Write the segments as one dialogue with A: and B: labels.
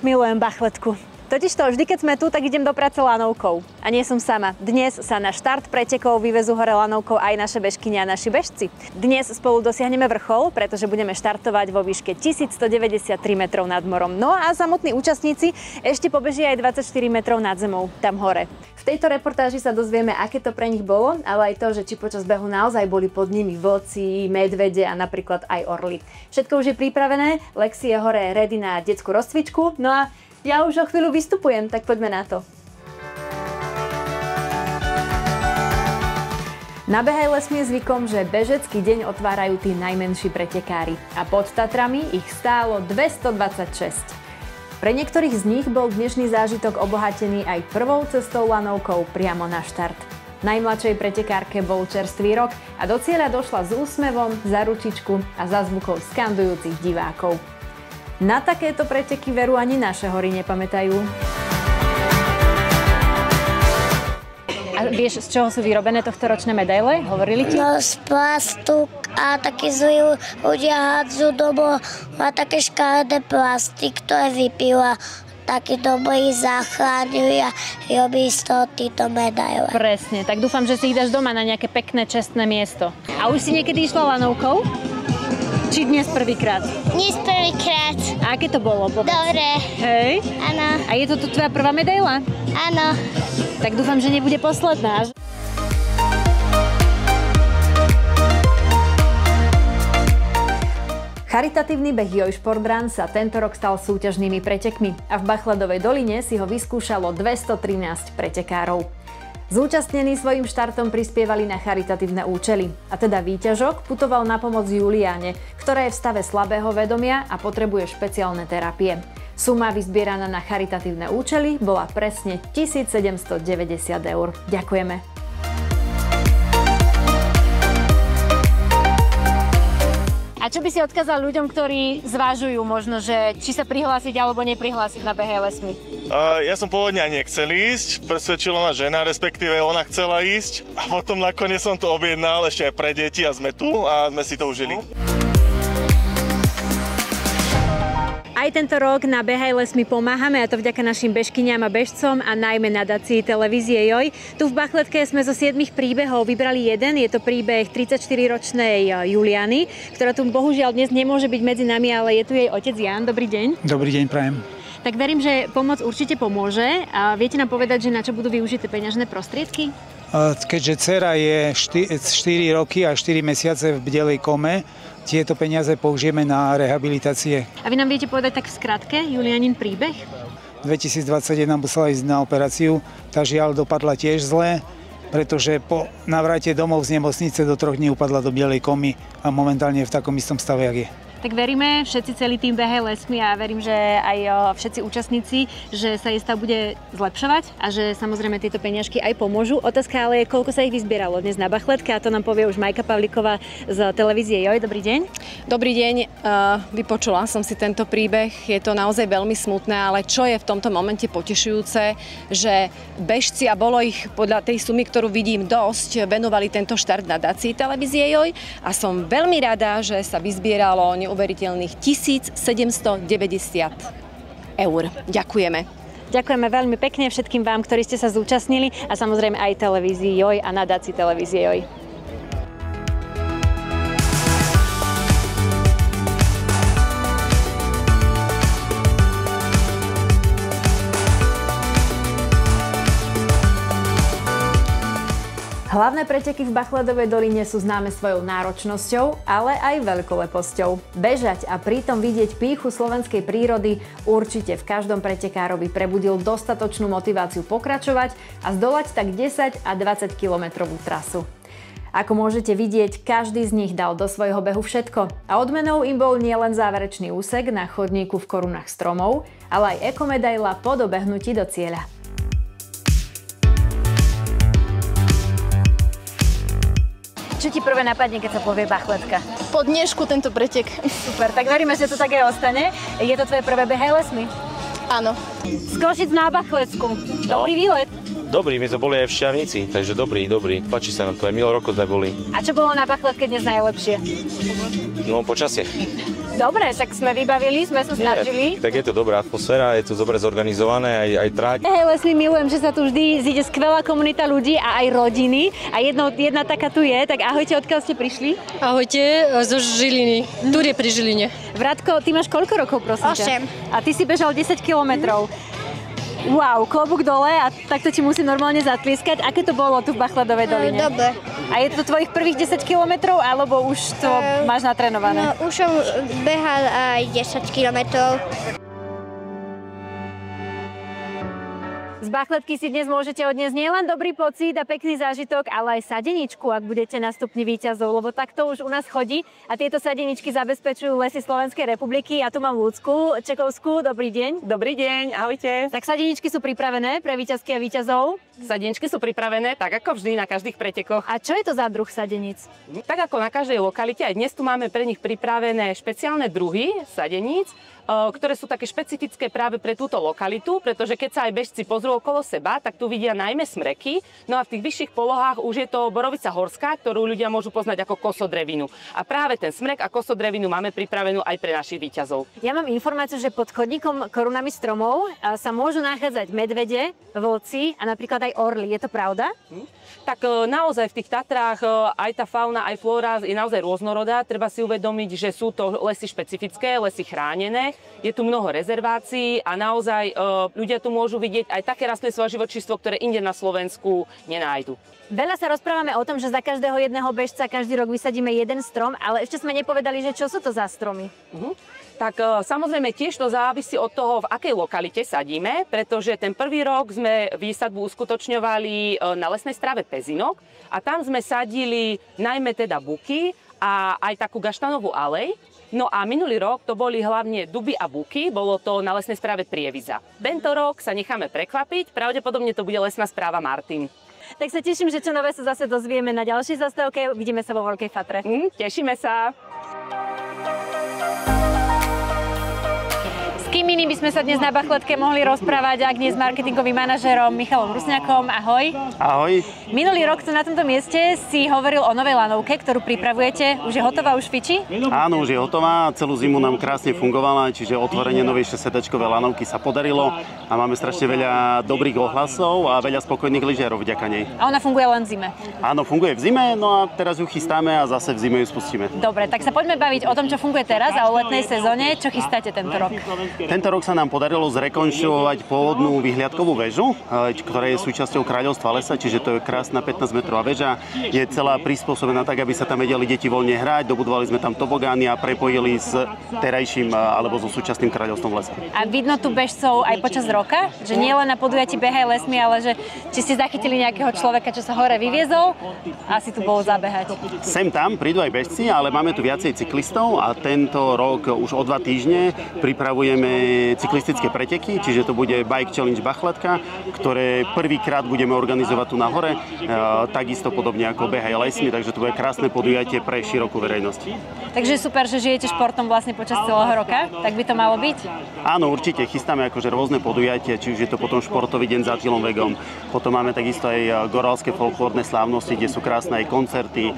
A: Milujem Bachletku. Totižto vždy, keď sme tu, tak idem do práce lanovkou. A nie som sama. Dnes sa na štart pretekov vyvezú hore lanovkou aj naše bežkyne a naši bežci. Dnes spolu dosiahneme vrchol, pretože budeme štartovať vo výške 1193 metrov nad morom. No a samotní účastníci ešte pobežia aj 24 metrov nad zemou, tam hore. V tejto reportáži sa dozvieme, aké to pre nich bolo, ale aj to, že či počas behu naozaj boli pod nimi vlci, medvede a napríklad aj orly. Všetko už je pripravené, Lexi je hore ready na detskú rozcvičku, no a ja už o chvíľu vystupujem, tak poďme na to. Na Behaj lesmi je zvykom, že bežecký deň otvárajú tí najmenší pretekári a pod Tatrami ich stálo 226. Pre niektorých z nich bol dnešný zážitok obohatený aj prvou cestou lanovkou priamo na štart. Najmladšej pretekárke bol čerstvý rok a do cieľa došla s úsmevom, za ručičku a za zvukov skandujúcich divákov. Na takéto preteky veru ani naše hory nepamätajú. A vieš, z čoho sú vyrobené tohtoročné medaile? Hovorili ti?
B: No, z plastu a také zlí ľudia hádzu domov a také škaredé plasty, ktoré vypila. Takí dobrý zachráňujú a robí z toho títo medaile.
A: Presne, tak dúfam, že si ich dáš doma na nejaké pekné, čestné miesto. A už si niekedy išla lanovkou? Či dnes prvýkrát?
B: Dnes prvýkrát.
A: A aké to bolo?
B: Dobre.
A: Hej?
B: Áno.
A: A je to tvoja prvá medaila?
B: Áno.
A: Tak dúfam, že nebude posledná. Charitatívny beh Joj Šport Run sa tento rok stal súťažnými pretekmi a v Bachladovej doline si ho vyskúšalo 213 pretekárov. Zúčastnení svojím štartom prispievali na charitatívne účely. A teda víťažok putoval na pomoc Juliane, ktorá je v stave slabého vedomia a potrebuje špeciálne terapie. Suma vyzbieraná na charitatívne účely bola presne 1790 eur. Ďakujeme. A čo by si odkázal ľuďom, ktorí zvážujú možno, že či sa prihlásiť alebo neprihlásiť na Behaj lesmi?
C: Ja som pôvodne ani nechcel ísť, presvedčila ma žena, respektíve ona chcela ísť a potom nakoniec som to objednal ešte aj pre deti a sme tu a sme si to užili.
A: Aj tento rok na Behaj lesmi pomáhame, a to vďaka našim bežkyniam a bežcom a najmä nadácii televízie Joj. Tu v Bachletke sme zo 7 príbehov vybrali jeden, je to príbeh 34-ročnej Juliany, ktorá tu bohužiaľ dnes nemôže byť medzi nami, ale je tu jej otec Jan. Dobrý deň.
D: Dobrý deň, prajem.
A: Tak verím, že pomoc určite pomôže. A viete nám povedať, že na čo budú využité peňažné prostriedky?
D: Keďže dcera je 4 roky a 4 mesiace v bdelej kome, tieto peniaze použijeme na rehabilitácie.
A: A vy nám viete povedať tak v skratke Julianin príbeh?
D: 2021 musela ísť na operáciu, tá žiaľ dopadla tiež zle, pretože po navrate domov z nemocnice do 3 dní upadla do bdelej komy a momentálne je v takom istom stave, jak je.
A: Tak veríme všetci, celý tým Behaj lesmi a verím, že aj všetci účastníci, že sa jej stav bude zlepšovať a že samozrejme tieto peniažky aj pomôžu. Otázka ale je, koľko sa ich vyzbieralo dnes na Bachletke, a to nám povie už Majka Pavlíková z televízie Joj. Dobrý deň.
E: Dobrý deň. Vypočula som si tento príbeh. Je to naozaj veľmi smutné, ale čo je v tomto momente potešujúce, že bežci, a bolo ich podľa tej sumy, ktorú vidím dosť, venovali tento štart nadácii televízie Joj a som veľmi rada, že sa vyzbieralo neuveriteľných 1790 eur. Ďakujeme.
A: Ďakujeme veľmi pekne všetkým vám, ktorí ste sa zúčastnili a samozrejme aj televízii Joj a nadácii televízie Joj. Hlavné preteky v Bachladovej doline sú známe svojou náročnosťou, ale aj veľkoleposťou. Bežať a pritom vidieť pýchu slovenskej prírody určite v každom pretekárovi prebudil dostatočnú motiváciu pokračovať a zdolať tak 10 a 20 kilometrovú trasu. Ako môžete vidieť, každý z nich dal do svojho behu všetko a odmenou im bol nielen záverečný úsek na chodníku v korunách stromov, ale aj ekomedaila po dobehnutí do cieľa. Čo ti prvé napadne, keď sa povie Bachletka?
E: Po dnešku tento pretek.
A: Super, tak veríme, že to tak aj ostane. Je to tvoje prvé Behaj lesmi?
E: Áno.
A: Z Košic na Bachletku. Dobrý výlet.
F: Dobrý, my sme boli aj v Šťavnici, takže dobrý. Páči sa nám to, aj minulý rok sme boli.
A: A čo bolo na Bachletke dnes najlepšie?
F: No, počasie.
A: Dobre, tak sme vybavili, sme sa snažili.
F: Tak je to dobrá atmosféra, je to dobre zorganizované, aj trať.
A: Hej, Leslie, milujem, že sa tu vždy zíde skvelá komunita ľudí a aj rodiny. A jedna taká tu je, tak ahojte, odkiaľ ste prišli?
G: Ahojte, zo Žiliny. Tu je pri Žiline.
A: Vratko, ty máš koľko rokov, prosím ťa?
B: 8.
A: A ty si bežal 10 kilometrov. Wow, klobúk dole a takto ti musím normálne zatlieskať. Aké to bolo tu v Bachledovej doline?
B: Dobre.
A: A je to tvojich prvých 10 kilometrov, alebo už to máš natrénované?
B: No, už som behal aj 10 kilometrov.
A: Z Bachletky si dnes môžete odniesť nielen dobrý pocit a pekný zážitok, ale aj sadeničku, ak budete na stupni víťazov, lebo takto už u nás chodí a tieto sadeničky zabezpečujú Lesy Slovenskej republiky. Ja tu mám Ľudsku Čekovskú. Dobrý deň.
H: Dobrý deň, ahojte.
A: Tak sadeničky sú pripravené pre víťazky a víťazov?
H: Sadeničky sú pripravené tak ako vždy na každých pretekoch.
A: A čo je to za druh sadeníc?
H: Tak ako na každej lokalite, aj dnes tu máme pre nich pripravené špeciálne druhy sadeníc, ktoré sú také špecifické práve pre túto lokalitu, pretože keď sa aj bežci pozrú okolo seba, tak tu vidia najmä smreky. No a v tých vyšších polohách už je to borovica horská, ktorú ľudia môžu poznať ako kosodrevinu. A práve ten smrek a kosodrevinu máme pripravenú aj pre našich víťazov.
A: Ja mám informáciu, že pod chodníkom korunami stromov sa môžu nachádzať medvede, vlci a napríklad aj orly. Je to pravda?
H: Tak naozaj v tých Tatrách aj tá fauna, aj flóra je naozaj rôznorodá. Treba si uvedomiť, že sú to lesy špecifické, lesy chránené. Je tu mnoho rezervácií a naozaj ľudia tu môžu vidieť aj také rastlinstvo a živočístvo, ktoré inde na Slovensku nenájdu.
A: Veľa sa rozprávame o tom, že za každého jedného bežca každý rok vysadíme jeden strom, ale ešte sme nepovedali, že čo sú to za stromy.
H: Tak samozrejme tiež to závisí od toho, v akej lokalite sadíme, pretože ten prvý rok sme výsadbu uskutočňovali na lesnej správe Pezinok a tam sme sadili najmä teda buky a aj takú gaštanovú alej. No a minulý rok to boli hlavne duby a buky, bolo to na lesnej správe Prieviza. Tento rok sa necháme prekvapiť, pravdepodobne to bude lesná správa Martin.
A: Tak sa teším, že čo nové sa zase dozvieme na ďalšej zastávke. Vidíme sa vo Veľkej Fatre.
H: Tešíme sa.
A: S kým iným by sme sa dnes na Bachletke mohli rozprávať, ak nie s marketingovým manažérom Michalom Rusňakom. Ahoj.
I: Ahoj.
A: Minulý rok tu na tomto mieste si hovoril o novej lanovke, ktorú pripravujete. Už je hotová, už fičí?
I: Áno, už je hotová. Celú zimu nám krásne fungovala, čiže otvorenie novej 6-sedačkovej lanovky sa podarilo a máme strašne veľa dobrých ohlasov a veľa spokojných lyžiarov vďaka nej.
A: A ona funguje len v zime?
I: Áno, funguje v zime, no a teraz ju chystáme a zase v zime ju spustíme.
A: Dobre, tak sa poďme baviť o tom, čo funguje teraz a o letnej sezóne. Čo chystáte tento rok?
I: Tento rok sa nám podarilo zrekonštruovať pôvodnú vyhliadkovú väžu, ktorá je súčasťou Kráľovstva lesa, čiže to je krásna 15-metrová väža. Je celá prispôsobená tak, aby sa tam vedeli deti voľne hrať, dobudovali sme tam tobogány a prepojili s terajším alebo so súčasným Kráľovstvom lesa. A
A: vidno tu bežcov aj počas roka? Že nie len na podujatí Behaj lesmi, ale že či ste zachytili nejakého človeka, čo sa hore vyviezol, asi tu bolo zabehať.
I: Sem tam prídu aj bežci, ale máme tu viacej cyklistov a tento rok už o 2 týždne pripravujeme cyklistické preteky, čiže to bude Bike Challenge Bachletka, ktoré prvýkrát budeme organizovať tu na hore, takisto podobne ako Behaj lesmi, takže to bude krásne podujatie pre širokú verejnosť.
A: Takže super, že žijete športom vlastne počas celého roka, tak by to malo byť?
I: Áno, určite, chystáme akože rôzne podujatia, či už je to potom športový deň za Attilom Vegom, potom máme takisto aj gorálske folklórne slávnosti, kde sú krásne aj koncerty,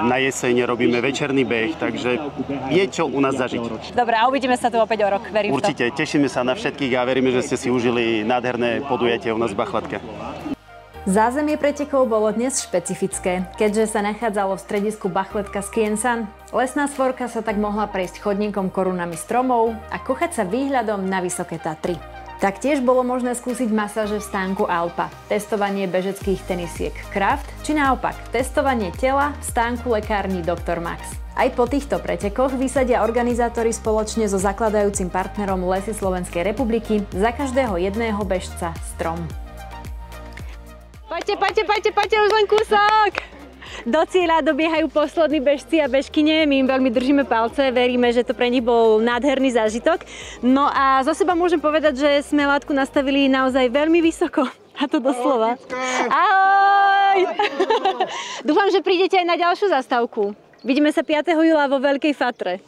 I: na jeseň robíme večerný beh, takže je čo u nás zažiť.
A: Dobre, a uvidíme sa tu opäť o rok, verím.
I: Určite, tešíme sa na všetkých a veríme, že ste si užili nádherné podujatie u nás v Bachletke.
A: Zázemie pretekov bolo dnes špecifické, keďže sa nachádzalo v stredisku Bachletka Ski & Sun. Lesná svorka sa tak mohla prejsť chodníkom korunami stromov a kochať sa výhľadom na Vysoké Tatry. Taktiež bolo možné skúsiť masáže v stánku Alpa, testovanie bežeckých tenisiek Kraft, či naopak testovanie tela v stánku lekárni Dr. Max. Aj po týchto pretekoch vysadia organizátori spoločne so zakladajúcim partnerom Lesy Slovenskej republiky za každého jedného bežca strom. Poďte, už len kúsok! Do cieľa dobiehajú poslední bežci a bežkyne, my im veľmi držíme palce, veríme, že to pre nich bol nádherný zážitok. No a za seba môžem povedať, že sme látku nastavili naozaj veľmi vysoko. A to doslova. Ahoj! Dúfam, že prídete aj na ďalšiu zastávku. Vidíme sa 5. júla vo Veľkej Fatre.